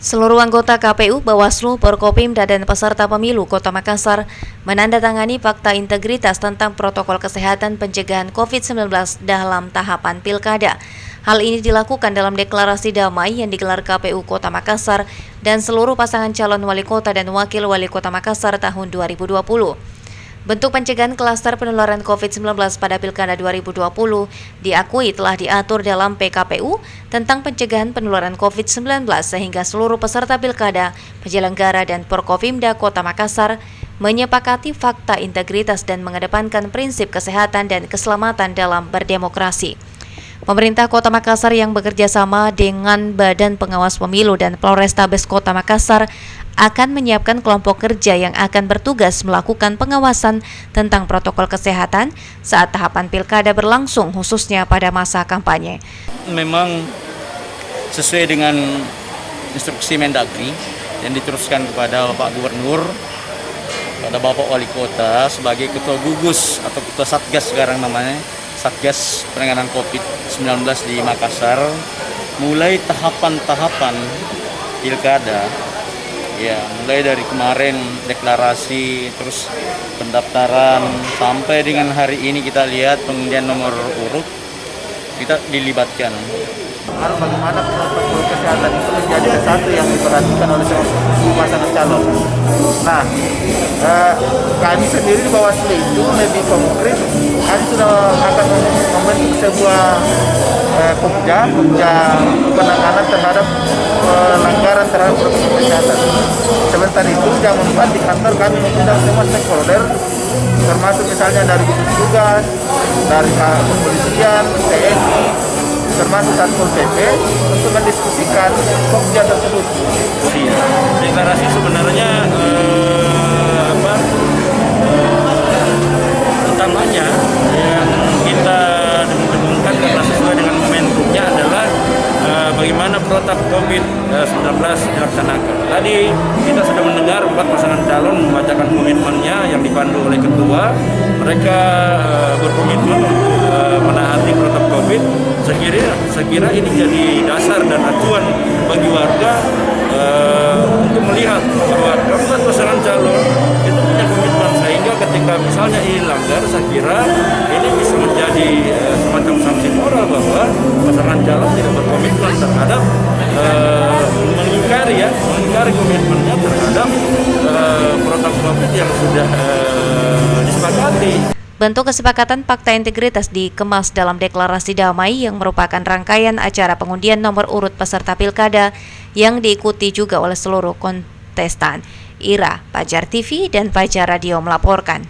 Seluruh anggota KPU, Bawaslu, Forkopimda, dan peserta pemilu Kota Makassar menandatangani fakta integritas tentang protokol kesehatan pencegahan COVID-19 dalam tahapan pilkada. Hal ini dilakukan dalam deklarasi damai yang digelar KPU Kota Makassar dan seluruh pasangan calon wali kota dan wakil wali kota Makassar tahun 2020. Bentuk pencegahan klaster penularan COVID-19 pada Pilkada 2020 diakui telah diatur dalam PKPU tentang pencegahan penularan COVID-19 sehingga seluruh peserta Pilkada, penyelenggara dan Forkopimda Kota Makassar menyepakati fakta integritas dan mengedepankan prinsip kesehatan dan keselamatan dalam berdemokrasi. Pemerintah Kota Makassar yang bekerja sama dengan Badan Pengawas Pemilu dan Polrestabes Kota Makassar akan menyiapkan kelompok kerja yang akan bertugas melakukan pengawasan tentang protokol kesehatan saat tahapan pilkada berlangsung, khususnya pada masa kampanye. Memang sesuai dengan instruksi Mendagri yang diteruskan kepada Bapak Gubernur, pada Bapak Wali Kota sebagai Ketua Gugus atau Ketua Satgas sekarang namanya, Satgas Penanganan COVID-19 di Makassar, mulai tahapan-tahapan pilkada. Ya, mulai dari kemarin deklarasi, terus pendaftaran, sampai dengan hari ini kita lihat pengundian nomor urut, kita dilibatkan. Lalu bagaimana protokol kesehatan itu menjadi satu yang diperhatikan oleh semua pasangan calon. Nah, kami sendiri di Bawaslu itu lebih konkret, kami sudah akan membentuk sebuah Pokja penanganan terhadap pelanggaran terhadap protokol kesehatan. Sebentar itu jam 4 di kantor kami mengundang semua stakeholder, termasuk misalnya dari gugus tugas, dari kepolisian, TNI, termasuk Satpol PP untuk mendiskusikan Pokja tersebut. Deklarasi sebenarnya utamanya yang kita dengungkan karena sesuai dengan momentumnya adalah bagaimana protap COVID-19 dilaksanakan. Tadi kita sudah mendengar 4 pasangan calon membacakan komitmennya yang dipandu oleh ketua. Mereka berkomitmen menaati protap COVID. Saya kira ini jadi dasar dan acuan bagi warga untuk melihat bahwa 4 pasangan calon itu punya komitmen, sehingga ketika misalnya ini langgar, saya kira ini bisa menjadi semacam sanksi moral bahwa pasangan calon tidak berkomitmen terhadap mengingkari komitmennya terhadap protokol COVID yang sudah disepakati. Bentuk kesepakatan fakta integritas dikemas dalam deklarasi damai yang merupakan rangkaian acara pengundian nomor urut peserta pilkada yang diikuti juga oleh seluruh kontestan. Ira, Fajar TV dan Fajar Radio melaporkan.